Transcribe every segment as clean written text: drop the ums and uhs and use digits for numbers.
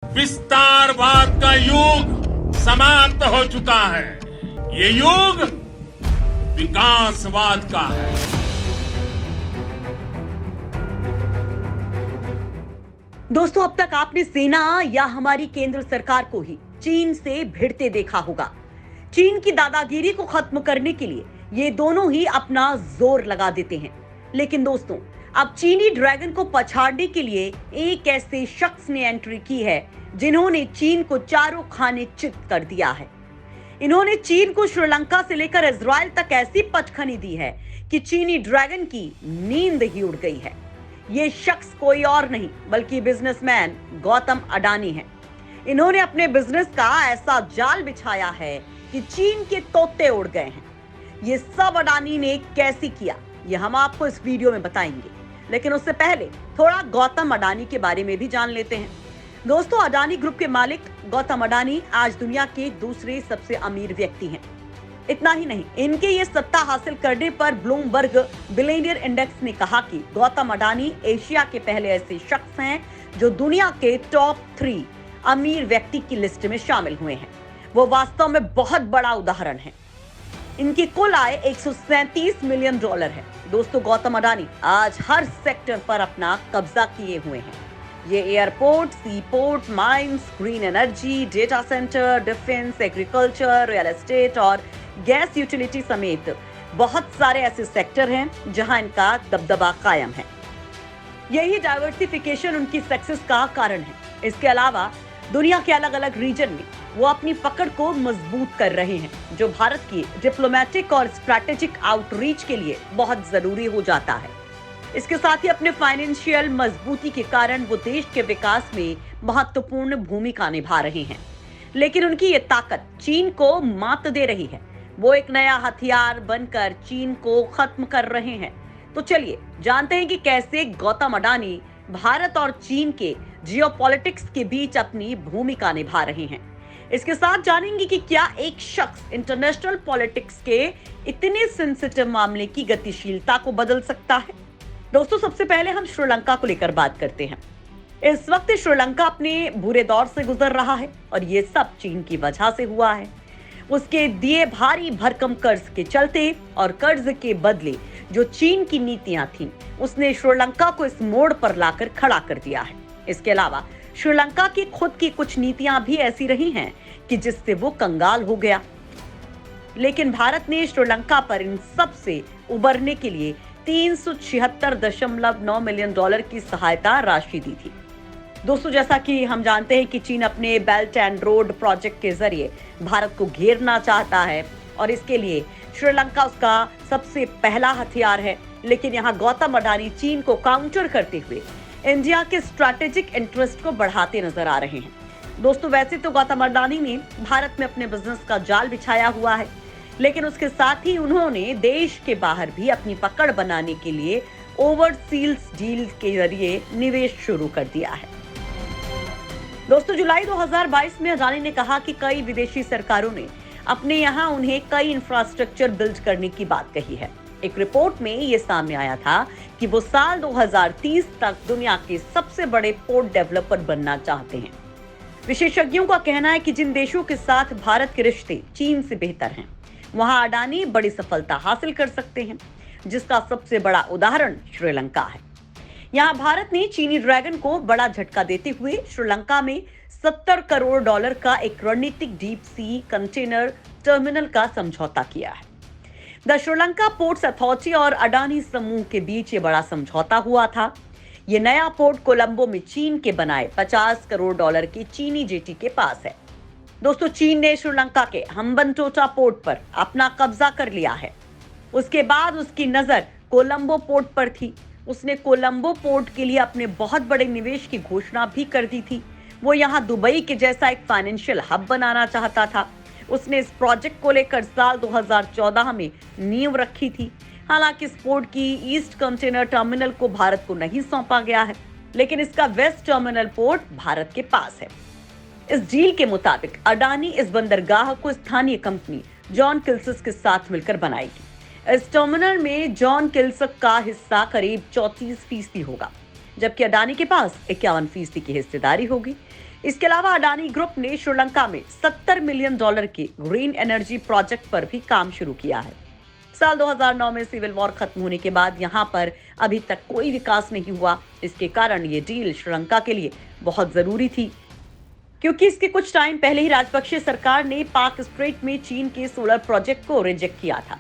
विस्तारवाद का युग समाप्त हो चुका है। ये युग विकासवाद का है। दोस्तों, अब तक आपने सेना या हमारी केंद्र सरकार को ही चीन से भिड़ते देखा होगा। चीन की दादागिरी को खत्म करने के लिए ये दोनों ही अपना जोर लगा देते हैं। लेकिन दोस्तों, अब चीनी ड्रैगन को पछाड़ने के लिए एक ऐसे शख्स ने एंट्री की है जिन्होंने चीन को चारों खाने चित कर दिया है। इन्होंने चीन को श्रीलंका से लेकर इजराइल तक ऐसी पटखनी दी है कि चीनी ड्रैगन की नींद ही उड़ गई है। ये शख्स कोई और नहीं बल्कि बिजनेसमैन गौतम अडानी है। इन्होंने अपने बिजनेस का ऐसा जाल बिछाया है कि चीन के तोते उड़ गए हैं। ये सब अडानी ने कैसे किया, ये हम आपको इस वीडियो में बताएंगे। लेकिन उससे पहले थोड़ा गौतम अडानी के बारे में भी जान लेते हैं। दोस्तों, अडानी ग्रुप के मालिक गौतम अडानी आज दुनिया के दूसरे सबसे अमीर व्यक्ति हैं। इतना ही नहीं, इनके ये सत्ता हासिल करने पर ब्लूमबर्ग बिलियनियर इंडेक्स ने कहा कि गौतम अडानी एशिया के पहले ऐसे शख्स हैं जो दुनिया के टॉप 3 अमीर व्यक्ति की लिस्ट में शामिल हुए हैं। वो वास्तव में बहुत बड़ा उदाहरण है। इनकी कुल आय $137 मिलियन है। दोस्तों, गौतम अडानी आज हर सेक्टर पर अपना कब्जा किए हुए हैं। ये airport, sea port, mines, green energy, data centre, defence, agriculture, real estate और गैस यूटिलिटी समेत बहुत सारे ऐसे सेक्टर हैं जहां इनका दबदबा कायम है। यही डाइवर्सिफिकेशन उनकी सक्सेस का कारण है। इसके अलावा दुनिया के अलग अलग रीजन में वो अपनी पकड़ को मजबूत कर रहे हैं, जो भारत की डिप्लोमेटिक और स्ट्रैटेजिक आउटरीच के लिए बहुत जरूरी हो जाता है। इसके साथ ही अपने फाइनेंशियल मजबूती के कारण वो देश के विकास में महत्वपूर्ण भूमिका निभा रहे हैं। लेकिन उनकी ये ताकत चीन को मात दे रही है। वो एक नया हथियार बनकर चीन को खत्म कर रहे हैं। तो चलिए जानते हैं कि कैसे गौतम अडानी भारत और चीन के जियोपॉलिटिक्स के बीच अपनी भूमिका निभा रहे हैं। इसके साथ जानेंगे कि क्या एक शख्स इंटरनेशनल पॉलिटिक्स के इतने सेंसिटिव मामले की गतिशीलता को बदल सकता है। दोस्तों, सबसे पहले हम श्रीलंका को लेकर बात करते हैं। इस वक्त श्रीलंका अपने बुरे दौर से गुजर रहा है और ये सब चीन की वजह से हुआ है। उसके दिए भारी भरकम कर्ज के चलते और कर्ज के बदले जो चीन की नीतियां थीं, उसने श्रीलंका को इस मोड़ पर लाकर खड़ा कर दिया है। इसके अलावा श्रीलंका की खुद की कुछ नीतियां भी ऐसी रही हैं कि जिससे वो कंगाल हो गया। लेकिन भारत ने श्रीलंका पर इन सब से उबरने के लिए $376.9 मिलियन की सहायता राशि दी थी। दोस्तों, जैसा कि हम जानते हैं कि चीन अपने बेल्ट एंड रोड प्रोजेक्ट के जरिए भारत को घेरना चाहता है और इसके लिए श्रीलंका उसका सबसे पहला हथियार है। लेकिन यहाँ गौतम अडानी चीन को काउंटर करते हुए इंडिया के स्ट्रैटेजिक इंटरेस्ट को बढ़ाते नजर आ रहे हैं। दोस्तों, वैसे तो गौतम अडानी ने भारत में अपने बिजनेस का जाल बिछाया हुआ है, लेकिन उसके साथ ही उन्होंने देश के बाहर भी अपनी पकड़ बनाने के लिए ओवरसीज डील के जरिए निवेश शुरू कर दिया है। दोस्तों, जुलाई 2022 में अडानी ने कहा कि कई विदेशी सरकारों ने अपने यहाँ उन्हें कई इंफ्रास्ट्रक्चर बिल्ड करने की बात कही है। एक रिपोर्ट में ये सामने आया था कि वो साल 2030 तक दुनिया के सबसे बड़े पोर्ट डेवलपर बनना चाहते हैं। विशेषज्ञों का कहना है कि जिन देशों के साथ भारत के रिश्ते चीन से बेहतर हैं, वहां अडानी बड़ी सफलता हासिल कर सकते हैं, जिसका सबसे बड़ा उदाहरण श्रीलंका है। यहाँ भारत ने चीनी ड्रैगन को बड़ा झटका देते हुए श्रीलंका में $70 करोड़ का एक रणनीतिक डीप सी कंटेनर टर्मिनल का समझौता किया है। द श्रीलंका पोर्ट्स अथॉरिटी और अडानी समूह के बीच ये बड़ा समझौता हुआ था। ये नया पोर्ट कोलंबो में चीन के बनाए $50 करोड़ की चीनी जेटी के पास है। दोस्तों, चीन ने श्रीलंका के हम्बनटोटा पोर्ट पर अपना कब्जा कर लिया है। उसके बाद उसकी नजर कोलंबो पोर्ट पर थी। उसने कोलंबो पोर्ट के लिए अपने बहुत बड़े निवेश की घोषणा भी कर दी थी। वो यहाँ दुबई के जैसा एक फाइनेंशियल हब बनाना चाहता था। उसने इस प्रोजेक्ट को लेकर साल 2014 में नींव रखी थी। हालांकि इस पोर्ट की ईस्ट कंटेनर टर्मिनल को भारत को नहीं सौंपा गया है, लेकिन इसका वेस्ट टर्मिनल पोर्ट भारत के पास है। इस डील के मुताबिक अडानी इस बंदरगाह को स्थानीय कंपनी जॉन किल्सक के साथ मिलकर बनाएगी। इस टर्मिनल में जॉन किल्सक का हिस्सा करीब 34% होगा, जबकि अडानी के पास 51% की हिस्सेदारी होगी। इसके अलावा अडानी ग्रुप ने श्रीलंका में $70 मिलियन के ग्रीन एनर्जी प्रोजेक्ट पर भी काम शुरू किया है। साल 2009 में सिविल वॉर खत्म होने के बाद यहां पर अभी तक कोई विकास नहीं हुआ। इसके कारण ये डील श्रीलंका के लिए बहुत जरूरी थी, क्योंकि इसके कुछ टाइम पहले ही राजपक्षे सरकार ने पाक स्ट्रेट में चीन के सोलर प्रोजेक्ट को रिजेक्ट किया था।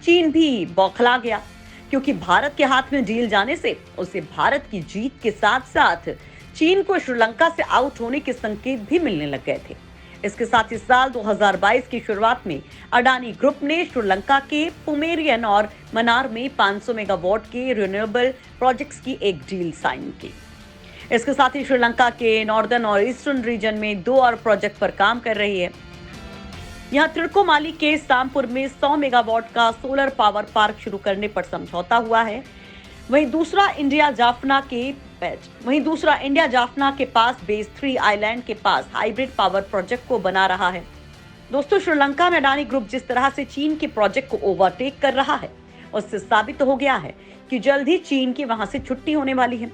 चीन भी बौखला गया, क्योंकि भारत के हाथ में डील जाने से उसे भारत की जीत के साथ साथ चीन को श्रीलंका से आउट होने के संकेत भी मिलने लग गए थे। इसके साथ ही साल 2022 की शुरुआत में अडानी ग्रुप ने श्रीलंका के पुमेरियन और मनार में 500 मेगावाट के रिन्यूएबल प्रोजेक्ट्स की एक डील साइन की। इसके साथ ही श्रीलंका के नॉर्दर्न और ईस्टर्न रीजन में 2 और प्रोजेक्ट पर काम कर रही है। यहाँ त्रिकोमाली के सामपुर में 100 मेगावाट का सोलर पावर पार्क शुरू करने पर समझौता हुआ है। वहीं दूसरा इंडिया जाफना के पास बेस 3 आइलैंड के पास हाइब्रिड पावर प्रोजेक्ट को बना रहा है। दोस्तों, श्रीलंका में अडानी ग्रुप जिस तरह से चीन के प्रोजेक्ट को ओवरटेक कर रहा है, उससे साबित हो गया है कि जल्द ही चीन की वहां से छुट्टी होने वाली है।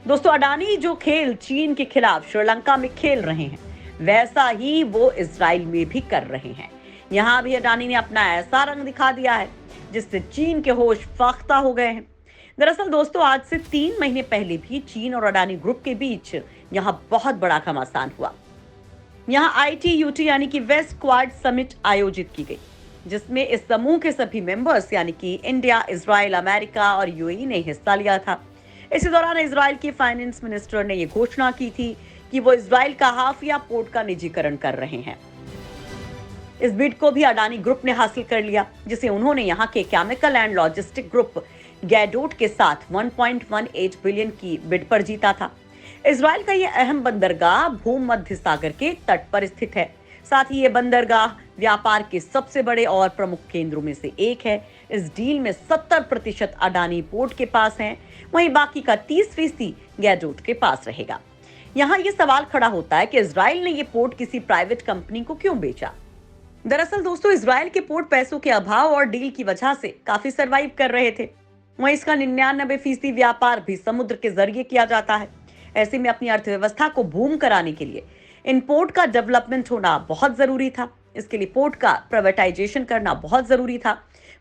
दोस्तों, अडानी जो खेल चीन के खिलाफ श्रीलंका में खेल रहे हैं, वैसा ही वो इजराइल में भी कर रहे हैं। यहाँ भी अडानी ने अपना ऐसा रंग दिखा दिया है जिससे चीन के होश फाख्ता हो गए हैं। दरअसल दोस्तों, आज से 3 महीने पहले भी चीन और अडानी ग्रुप के बीच यहाँ बहुत बड़ा घमासान हुआ। यहाँ ITUT यानी कि वेस्ट क्वाड समिट आयोजित की गई, जिसमें इस समूह के सभी मेंबर्स यानी कि इंडिया, इजराइल, अमेरिका और UAE ने हिस्सा लिया था। इसी दौरान इजराइल के फाइनेंस मिनिस्टर ने यह घोषणा की थी कि वो इजराइल का हाफिया पोर्ट का निजीकरण कर रहे हैं। इस बिड को भी अडानी ग्रुप ने हासिल कर लिया, जिसे उन्होंने यहाँ के chemical and logistic group Gadot के साथ 1.18 बिलियन की बिड पर जीता था। इजराइल का यह अहम बंदरगाह भूमध्य सागर के तट पर स्थित है। साथ ही ये बंदरगाह व्यापार के सबसे बड़े और प्रमुख केंद्रों में से एक है। इस डील में 70% अडानी पोर्ट के पास है, वहीं बाकी का 30% गैडोट के पास रहेगा। यहाँ ये सवाल खड़ा होता है कि इजराइल ने ये पोर्ट किसी प्राइवेट कंपनी को क्यों बेचा। दरअसल दोस्तों, इजराइल के पोर्ट पैसों के अभाव और डील की वजह से काफी सरवाइव कर रहे थे। वहीं इसका 99% व्यापार भी समुद्र के जरिए किया जाता है। ऐसे में अपनी अर्थव्यवस्था को बूम कराने के लिए इन पोर्ट का डेवलपमेंट होना बहुत जरूरी था। इसके लिए पोर्ट का प्राइवेटाइजेशन करना बहुत जरूरी था।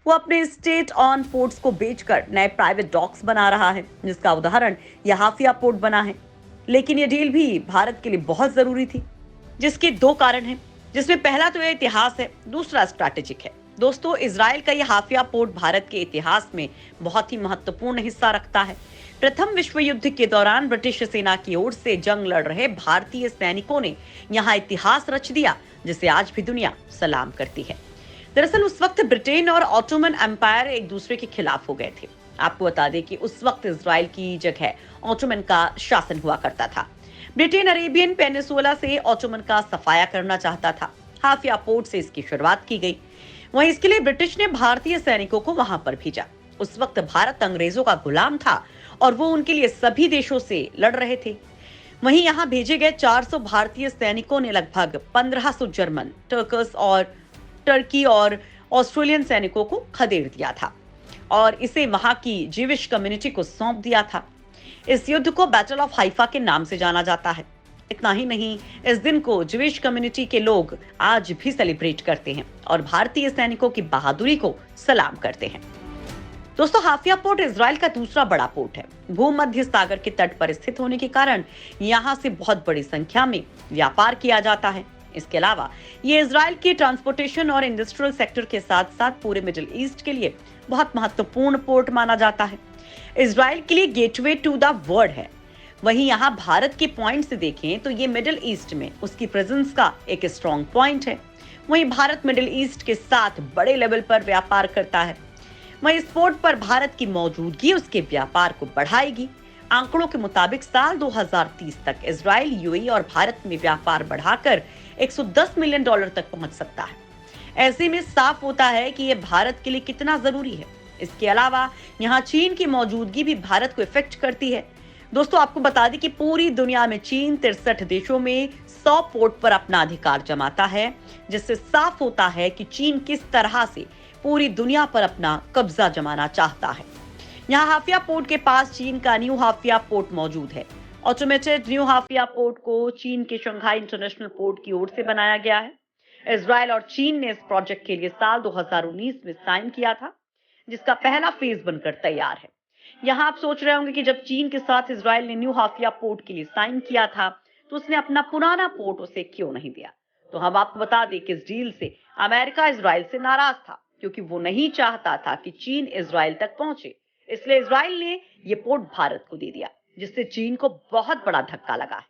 वो अपने स्टेट ऑन पोर्ट्स को बेचकर नए प्राइवेट डॉक्स बना रहा है, जिसका उदाहरण यह हाफिया पोर्ट बना है। लेकिन ये डील भी भारत के लिए बहुत जरूरी थी, जिसके 2 कारण हैं, जिसमें पहला तो यह इतिहास है, दूसरा स्ट्रैटेजिक है। दोस्तों, इजराइल का यह हाफिया पोर्ट भारत के इतिहास में बहुत ही महत्वपूर्ण हिस्सा रखता है। प्रथम विश्व युद्ध के दौरान ब्रिटिश सेना की ओर से जंग लड़ रहे भारतीय सैनिकों ने यहाँ इतिहास रच दिया, जिसे आज भी दुनिया सलाम करती है। दरअसल उस वक्त ब्रिटेन और ऑटोमन एम्पायर एक दूसरे के खिलाफ हो गए थे। आपको बता दें कि उस वक्त इजराइल की जगह ऑटोमन का शासन हुआ करता था। ब्रिटेन अरेबियन पेनिसुला से ऑटोमन का सफाया करना चाहता था। हाफिया पोर्ट से इसकी शुरुआत की गई। वहीं इसके लिए ब्रिटिश ने भारतीय सैनिकों को वहां पर भेजा। उस वक्त भारत अंग्रेजों का गुलाम था और वो उनके लिए सभी देशों से लड़ रहे थे। वहीं यहाँ भेजे गए 400 भारतीय सैनिकों ने लगभग 1500 जर्मन, टर्की और ऑस्ट्रेलियन सैनिकों को खदेड़ दिया था और इसे वहां की जीविश कम्युनिटी को सौंप दिया था। इस युद्ध को बैटल ऑफ हाइफा के नाम से जाना जाता है। इतना ही नहीं, इस दिन को ज्यूइश कम्युनिटी के लोग आज भी सेलिब्रेट करते हैं और भारतीय सैनिकों की बहादुरी को सलाम करते हैं। दोस्तों, हाफिया पोर्ट इजराइल का दूसरा बड़ा पोर्ट है। भूमध्य सागर के तट पर स्थित होने के कारण यहाँ से बहुत बड़ी संख्या में व्यापार किया जाता है। इसके अलावा ये इजराइल के ट्रांसपोर्टेशन और इंडस्ट्रियल सेक्टर के साथ साथ पूरे मिडिल ईस्ट के लिए बहुत महत्वपूर्ण पोर्ट माना जाता है। इजराइल के लिए गेटवे टू द वर्ल्ड है। वहीं यहाँ भारत के पॉइंट से देखें तो ये मिडिल ईस्ट में उसकी प्रेजेंस का एक स्ट्रॉन्ग पॉइंट है। वहीं भारत मिडिल ईस्ट के साथ बड़े लेवल पर व्यापार करता है। वहीं इस पोर्ट पर भारत की मौजूदगी उसके व्यापार को बढ़ाएगी। आंकड़ों के मुताबिक साल 2030 तक इजराइल, यूएई और भारत में व्यापार बढ़ाकर $110 मिलियन तक पहुंच सकता है। ऐसे में साफ होता है कि यह भारत के लिए कितना जरूरी है। इसके अलावा यहाँ चीन की मौजूदगी भी भारत को इफेक्ट करती है। दोस्तों, आपको बता दें कि पूरी दुनिया में चीन 63 देशों में 100 पोर्ट पर अपना अधिकार जमाता है, जिससे साफ होता है कि चीन किस तरह से पूरी दुनिया पर अपना कब्जा जमाना चाहता है। यहाँ हाफिया पोर्ट के पास चीन का न्यू हाफिया पोर्ट मौजूद है ऑटोमेटेड न्यू हाफिया पोर्ट को चीन के शंघाई इंटरनेशनल पोर्ट की ओर से बनाया गया है। इजराइल और चीन ने इस प्रोजेक्ट के लिए साल 2019 में साइन किया था, जिसका पहला फेज बनकर तैयार है। यहां आप सोच रहे होंगे कि जब चीन के साथ इजराइल ने न्यू हाफिया पोर्ट के लिए साइन किया था, तो उसने अपना पुराना पोर्ट उसे क्यों नहीं दिया। तो हम आपको बता दें कि इस डील से अमेरिका इजराइल से नाराज था, क्योंकि वो नहीं चाहता था कि चीन इजराइल तक पहुंचे। इसलिए इजराइल ने ये पोर्ट भारत को दे दिया, जिससे चीन को बहुत बड़ा धक्का लगा है।